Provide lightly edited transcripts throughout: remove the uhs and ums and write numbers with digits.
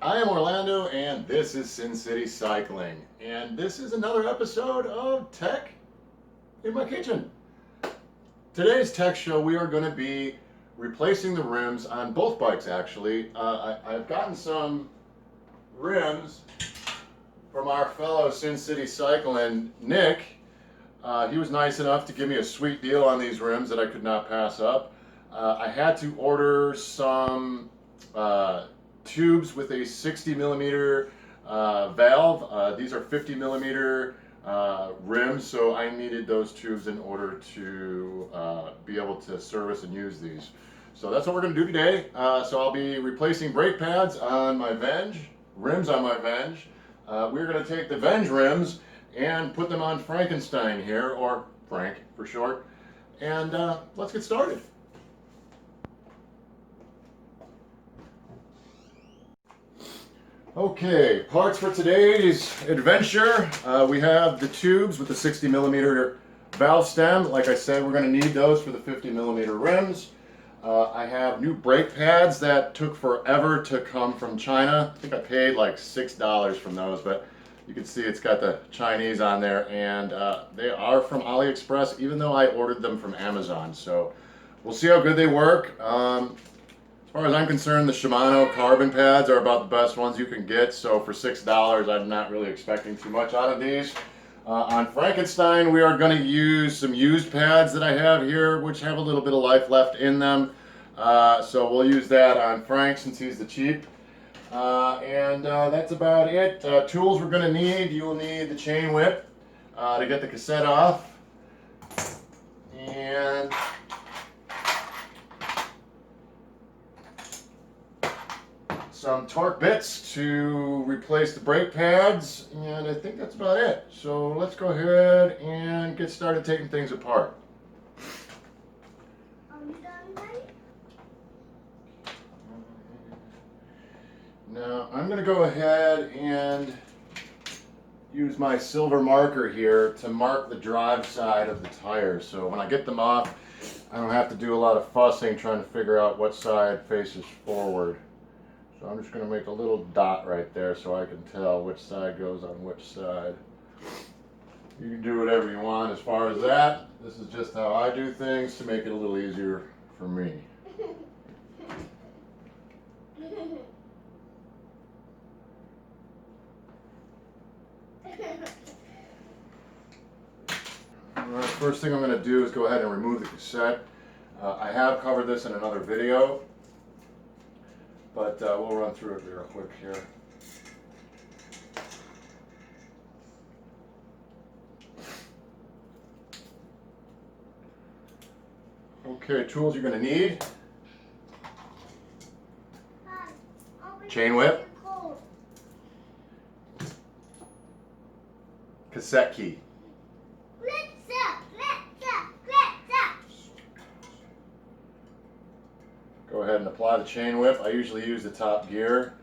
I am Orlando, and this is Sin City Cycling. And this is another episode of Tech in My Kitchen. Today's tech show, we are going to be replacing the rims on both bikes, actually. I've gotten some rims from our fellow Sin City Cycling, Nick. He was nice enough to give me a sweet deal on these rims that I could not pass up. I had to order some tubes with a 60 millimeter valve. These are 50 millimeter rims, so I needed those tubes in order to be able to service and use these. So that's what we're going to do today. So I'll be replacing brake pads on my Venge, rims on my Venge. We're going to take the Venge rims and put them on Frankenstein here, or Frank for short, and let's get started. Okay, parts for today's adventure. We have the tubes with the 60 millimeter valve stem. Like I said, we're going to need those for the 50 millimeter rims. I have new brake pads that took forever to come from China. I think I paid like $6 from those, but you can see it's got the Chinese on there, and they are from AliExpress, even though I ordered them from Amazon. So we'll see how good they work. As far as I'm concerned, the Shimano carbon pads are about the best ones you can get. So for $6, I'm not really expecting too much out of these. On Frankenstein, we are going to use some used pads that I have here, which have a little bit of life left in them. So we'll use that on Frank since he's the cheap. And that's about it. Tools we're going to need. You will need the chain whip to get the cassette off. And some torque bits to replace the brake pads, and I think that's about it. So let's go ahead and get started taking things apart. Are you done, Daddy? Now I'm going to go ahead and use my silver marker here to mark the drive side of the tires. So when I get them off, I don't have to do a lot of fussing trying to figure out what side faces forward. So I'm just going to make a little dot right there so I can tell which side goes on which side. You can do whatever you want as far as that. This is just how I do things to make it a little easier for me. Alright, first thing I'm going to do is go ahead and remove the cassette. I have covered this in another video, but we'll run through it real quick here. Okay, tools you're going to need. Chain whip. Cassette key. Go ahead and apply the chain whip. I usually use the top gear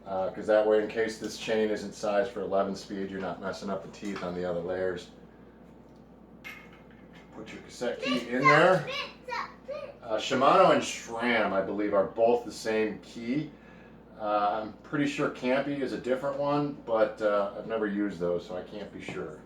because that way, in case this chain isn't sized for 11 speed, you're not messing up the teeth on the other layers. Put your cassette key in there. Shimano and SRAM, I believe, are both the same key. I'm pretty sure Campy is a different one, but I've never used those, so I can't be sure.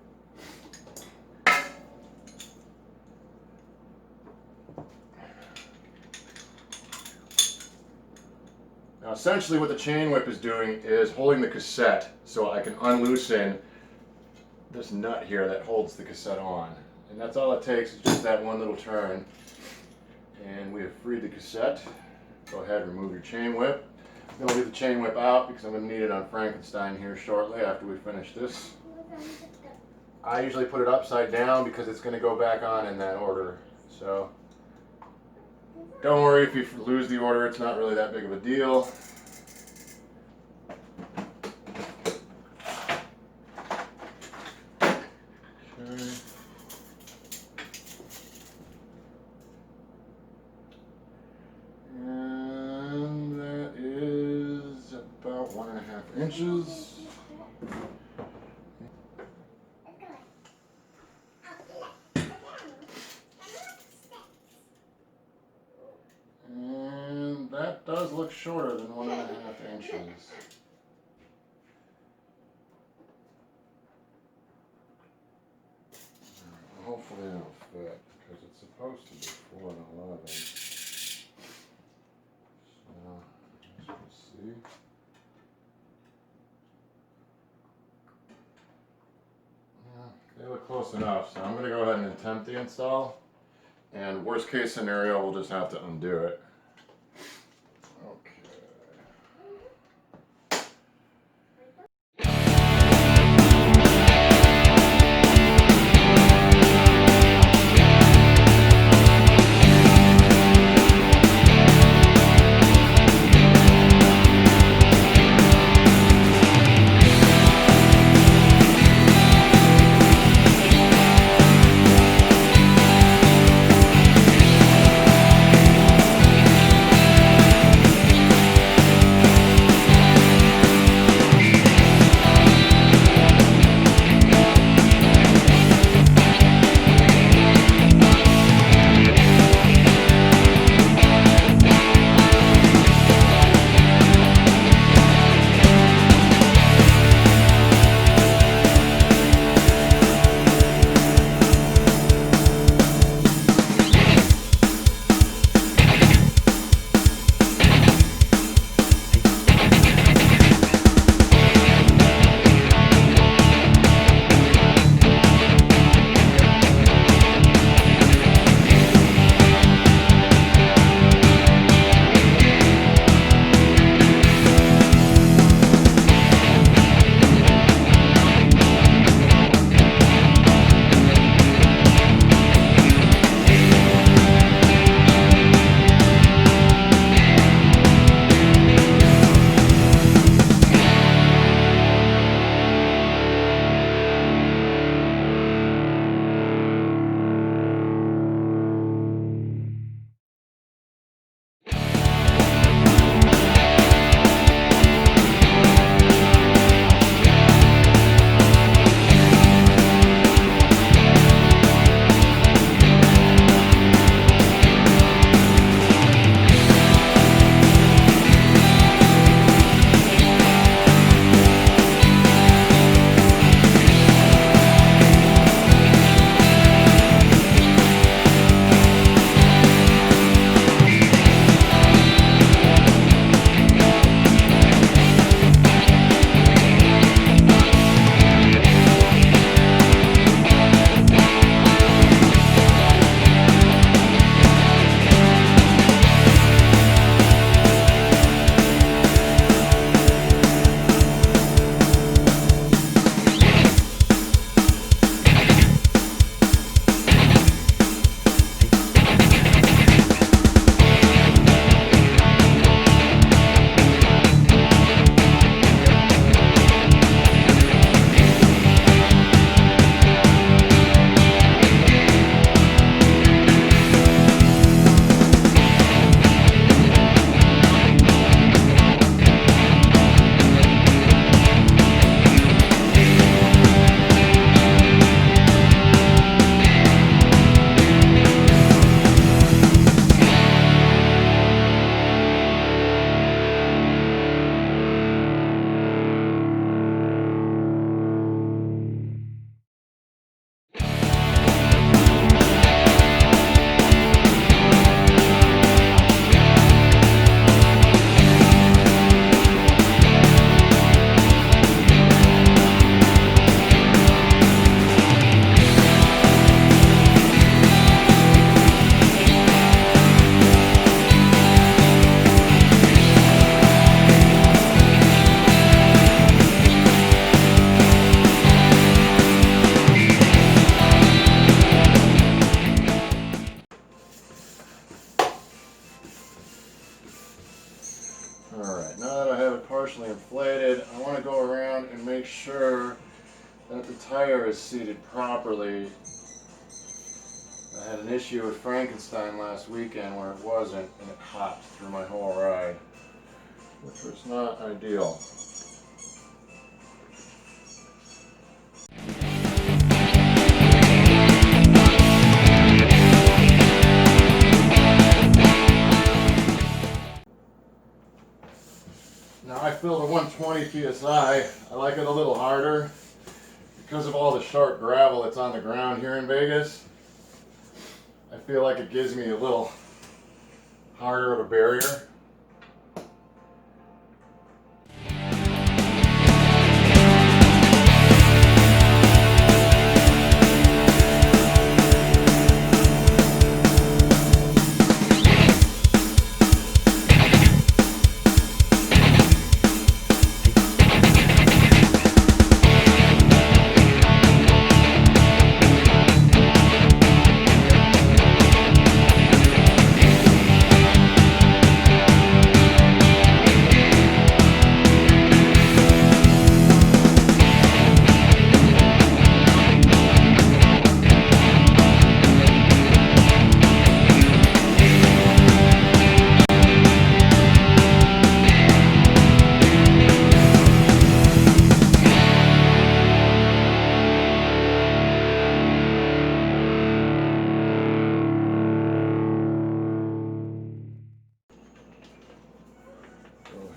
Now essentially what the chain whip is doing is holding the cassette so I can unloosen this nut here that holds the cassette on. And that's all it takes, is just that one little turn. And we have freed the cassette. Go ahead and remove your chain whip. I'm going to leave the chain whip out because I'm going to need it on Frankenstein here shortly after we finish this. I usually put it upside down because it's going to go back on in that order. So don't worry if you lose the order, it's not really that big of a deal. Okay. And that is about 1.5 inches. That does look shorter than 1.5 inches. hopefully it'll fit because it's supposed to be 4 and 11. So, I guess we'll see. Yeah, they look close enough, so I'm going to go ahead and attempt the install. And worst case scenario, we'll just have to undo it. Okay. Alright, now that I have it partially inflated, I want to go around and make sure that the tire is seated properly. I had an issue with Frankenstein last weekend where it wasn't, and it hopped through my whole ride, which was not ideal. Now I filled a 120 psi. I like it a little harder because of all the sharp gravel that's on the ground here in Vegas. feel like it gives me a little harder of a barrier.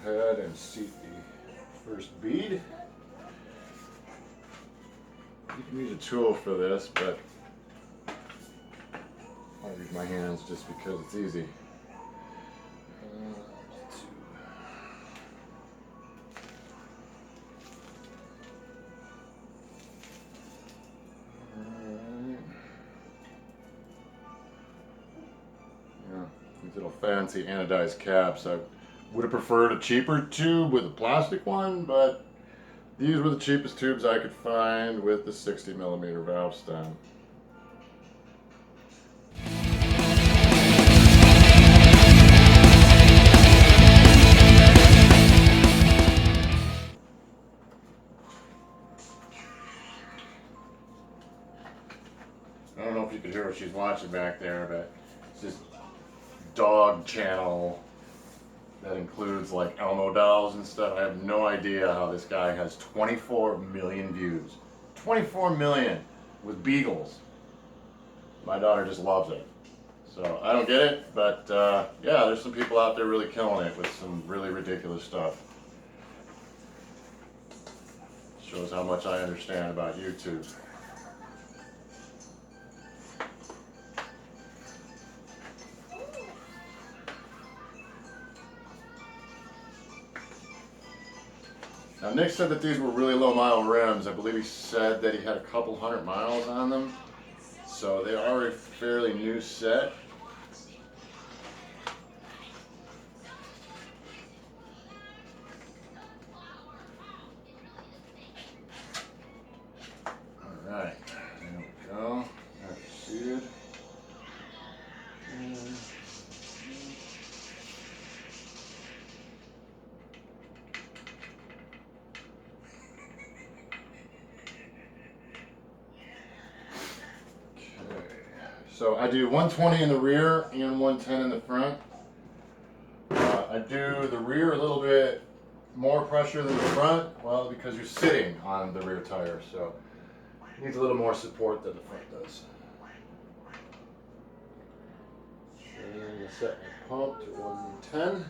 Ahead and seat the first bead. You can use a tool for this, but I'll use my hands just because it's easy. Yeah, these little fancy anodized caps. I would have preferred a cheaper tube with a plastic one, but these were the cheapest tubes I could find with the 60mm valve stem. I don't know if you could hear what she's watching back there, but it's this dog channel that includes like Elmo dolls and stuff. I have no idea how this guy has 24 million views. 24 million with beagles. My daughter just loves it. So I don't get it, but yeah, there's some people out there really killing it with some really ridiculous stuff. Shows how much I understand about YouTube. Now Nick said that these were really low mile rims. I believe he said that he had a couple 100 miles on them. So they are a fairly new set. Alright, there we go. That's seated. So I do 120 in the rear and 110 in the front. I do the rear a little bit more pressure than the front, well, because you're sitting on the rear tire, so it needs a little more support than the front does. And I'm going to set my pump to 110.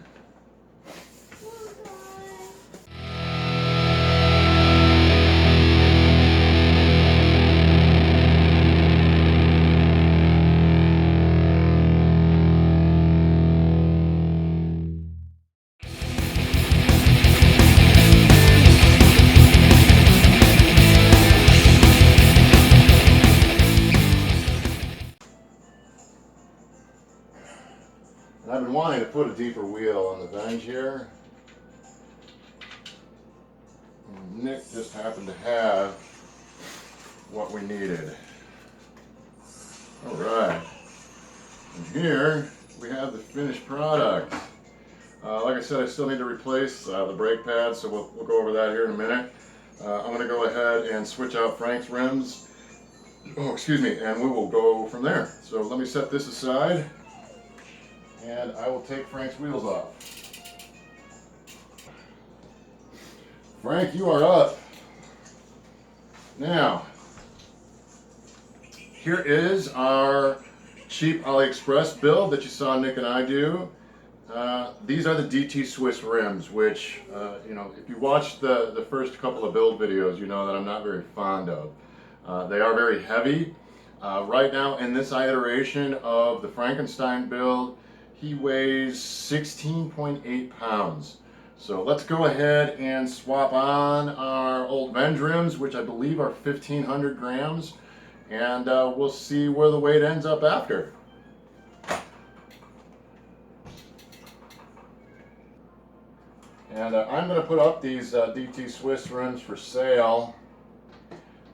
I've been wanting to put a deeper wheel on the Venge here. Nick just happened to have what we needed. Alright. And here we have the finished product. Like I said, I still need to replace the brake pads, so we'll go over that here in a minute. I'm going to go ahead and switch out Frank's rims. Oh, excuse me, and we will go from there. So let me set this aside, and I will take Frank's wheels off. Frank, you are up. Now, here is our cheap AliExpress build that you saw Nick and I do. These are the DT Swiss rims, which, you know, if you watched the first couple of build videos, you know that I'm not very fond of. They are very heavy. Right now, in this iteration of the Frankenstein build, he weighs 16.8 pounds. So let's go ahead and swap on our old Vendrims, which I believe are 1,500 grams, and we'll see where the weight ends up after. And I'm going to put up these DT Swiss rims for sale.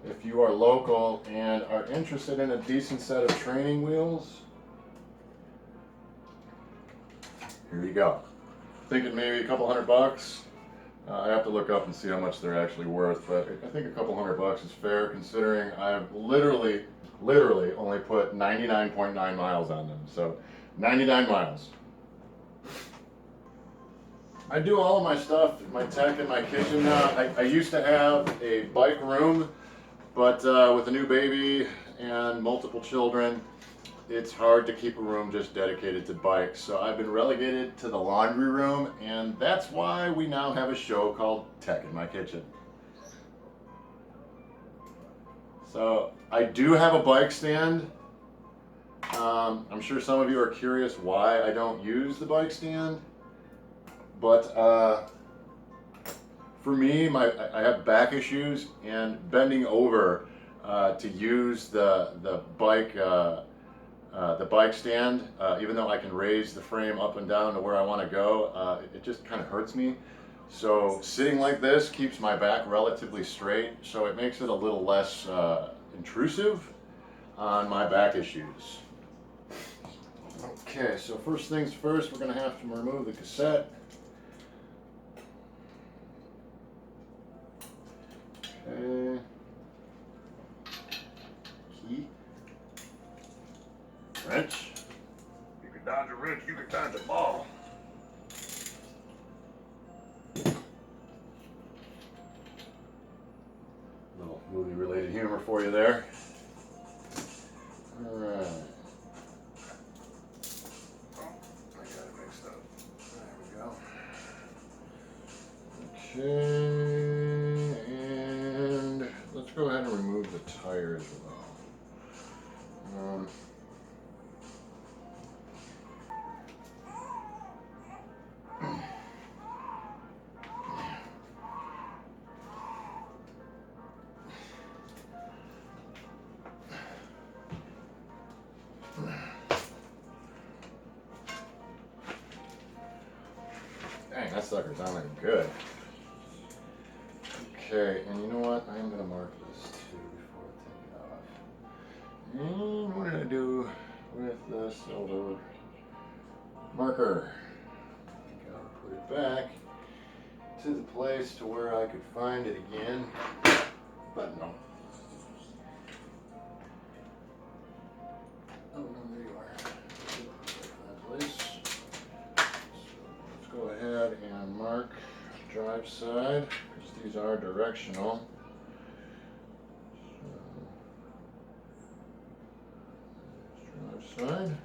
If you are local and are interested in a decent set of training wheels, here you go. Thinking maybe a couple $100. I have to look up and see how much they're actually worth, but I think a couple $100 is fair considering I've literally only put 99.9 miles on them. So 99 miles. I do all of my stuff, my tech in my kitchen now. I used to have a bike room, but with a new baby and multiple children, it's hard to keep a room just dedicated to bikes. So I've been relegated to the laundry room, and that's why we now have a show called Tech in My Kitchen. So I do have a bike stand. I'm sure some of you are curious why I don't use the bike stand. But for me, I have back issues, and bending over to use the bike stand, even though I can raise the frame up and down to where I want to go, it just kind of hurts me. So sitting like this keeps my back relatively straight, so it makes it a little less intrusive on my back issues. Okay, so first things first, we're going to have to remove the cassette. Okay. Key. Wrench. You can dodge a wrench, you can dodge a ball. Little movie related humor for you there. Alright. Oh, I got it mixed up. There we go. Okay, and let's go ahead and remove the tire as well. Dang, that sucker's on like good. Okay, and you know what? I'm gonna mark this too before I take it off. And what did I do with the silver marker? Gotta put it back to the place to where I could find it again. But no. Oh no, there you are. That place. So let's go ahead and mark drive side, because these are directional. So, drive side.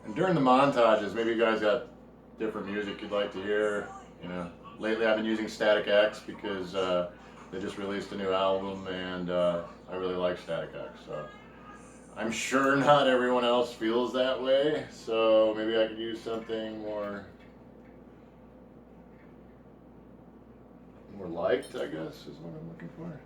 And during the montages, maybe you guys got different music you'd like to hear. You know, lately I've been using Static X because they just released a new album, and I really like Static X. So I'm sure not everyone else feels that way. So maybe I could use something more Or liked, I guess, is what I'm looking for.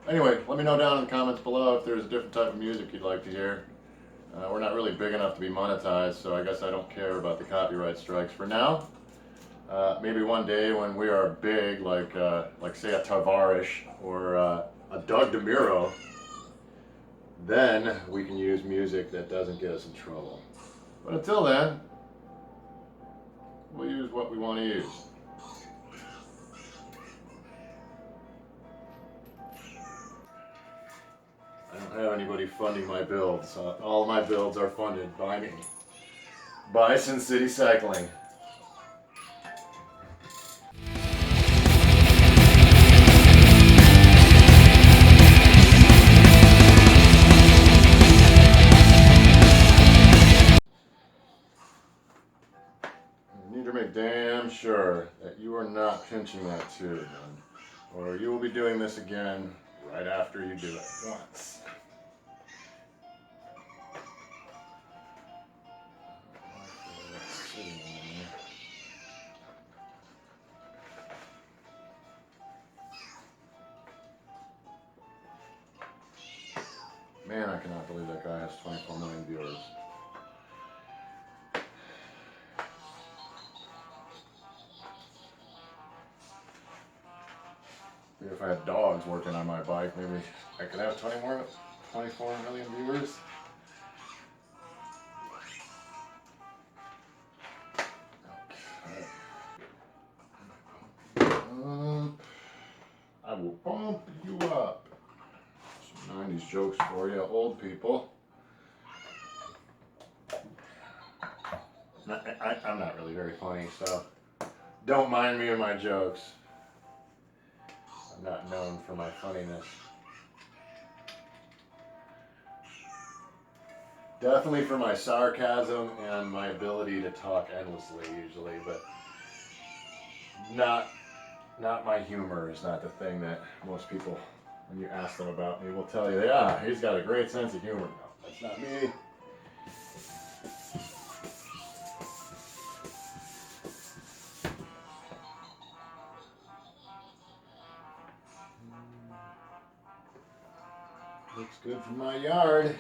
Anyway, let me know down in the comments below if there's a different type of music you'd like to hear. We're not really big enough to be monetized, so I guess I don't care about the copyright strikes for now. Maybe one day when we are big, like say a Tavares or a Doug DeMuro, then we can use music that doesn't get us in trouble. But until then, we'll use what we want to use. I don't have anybody funding my builds. All of my builds are funded by me. By Sin City Cycling. You need to make damn sure that you are not pinching that tube, or you will be doing this again right after you do it once. Man, I cannot believe that guy has 24 million viewers. Maybe if I had dogs working on my bike, maybe I could have 24 million viewers. Okay. I will bump you up. Some 90s jokes for you, old people. I'm not really very funny, so don't mind me and my jokes. I'm not known for my funniness. Definitely for my sarcasm and my ability to talk endlessly usually, but not my humor is not the thing that most people, when you ask them about me, will tell you, yeah, he's got a great sense of humor. No, that's not me. Looks good for my yard.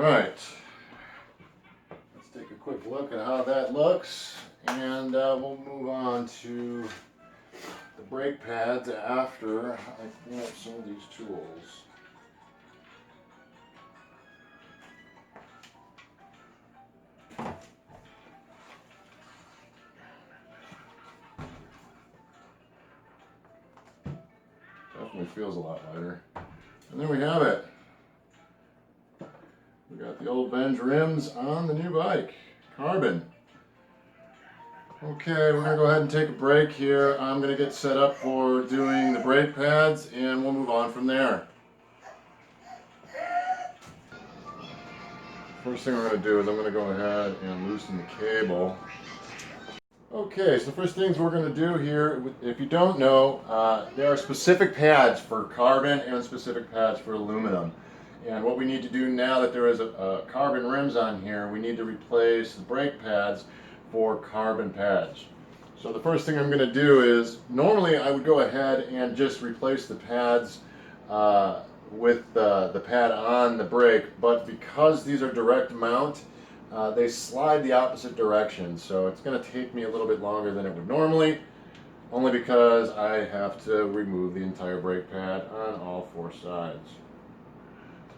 right. Let's take a quick look at how that looks, and we'll move on to the brake pads after I clean up some of these tools. Definitely feels a lot lighter. And there we have it. We got the old Venge rims on the new bike, carbon. Okay, we're gonna go ahead and take a break here. I'm gonna get set up for doing the brake pads and we'll move on from there. First thing we're gonna do is I'm gonna go ahead and loosen the cable. Okay, so the first things we're going to do here, if you don't know, there are specific pads for carbon and specific pads for aluminum. And what we need to do now that there is a carbon rims on here, we need to replace the brake pads for carbon pads. So the first thing I'm going to do is, normally I would go ahead and just replace the pads with the pad on the brake, but because these are direct mount, they slide the opposite direction, so it's going to take me a little bit longer than it would normally, only because I have to remove the entire brake pad on all four sides.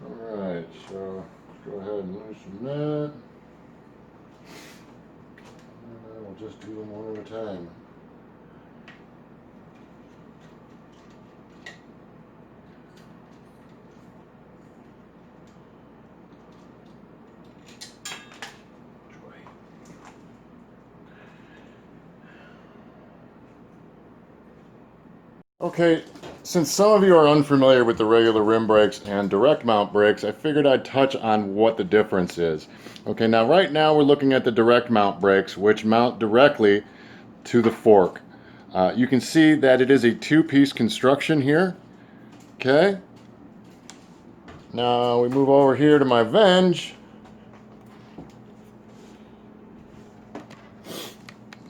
Alright, so let's go ahead and loosen that. And we'll just do them one at a time. Okay, since some of you are unfamiliar with the regular rim brakes and direct mount brakes, I figured I'd touch on what the difference is. Okay, now right now we're looking at the direct mount brakes, which mount directly to the fork. You can see that it is a two-piece construction here. Okay. Now we move over here to my Venge.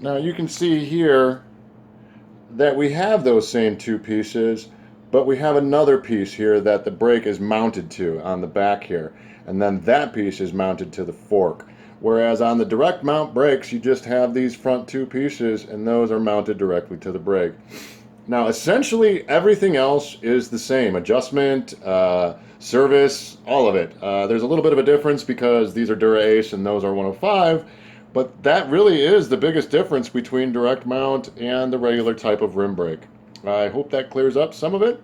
Now you can see here that we have those same two pieces, but we have another piece here that the brake is mounted to on the back here, and then that piece is mounted to the fork. Whereas on the direct mount brakes, you just have these front two pieces, and those are mounted directly to the brake. Now essentially everything else is the same: adjustment, service, all of it. There's a little bit of a difference because these are Dura-Ace and those are 105, but that really is the biggest difference between direct mount and the regular type of rim brake. I hope that clears up some of it.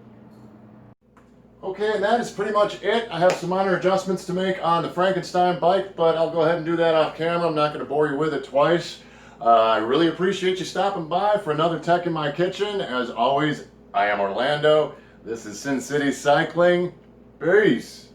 Okay, and that is pretty much it. I have some minor adjustments to make on the Frankenstein bike, but I'll go ahead and do that off camera. I'm not going to bore you with it twice. I really appreciate you stopping by for another Tech in My Kitchen. As always, I am Orlando. This is Sin City Cycling. Peace.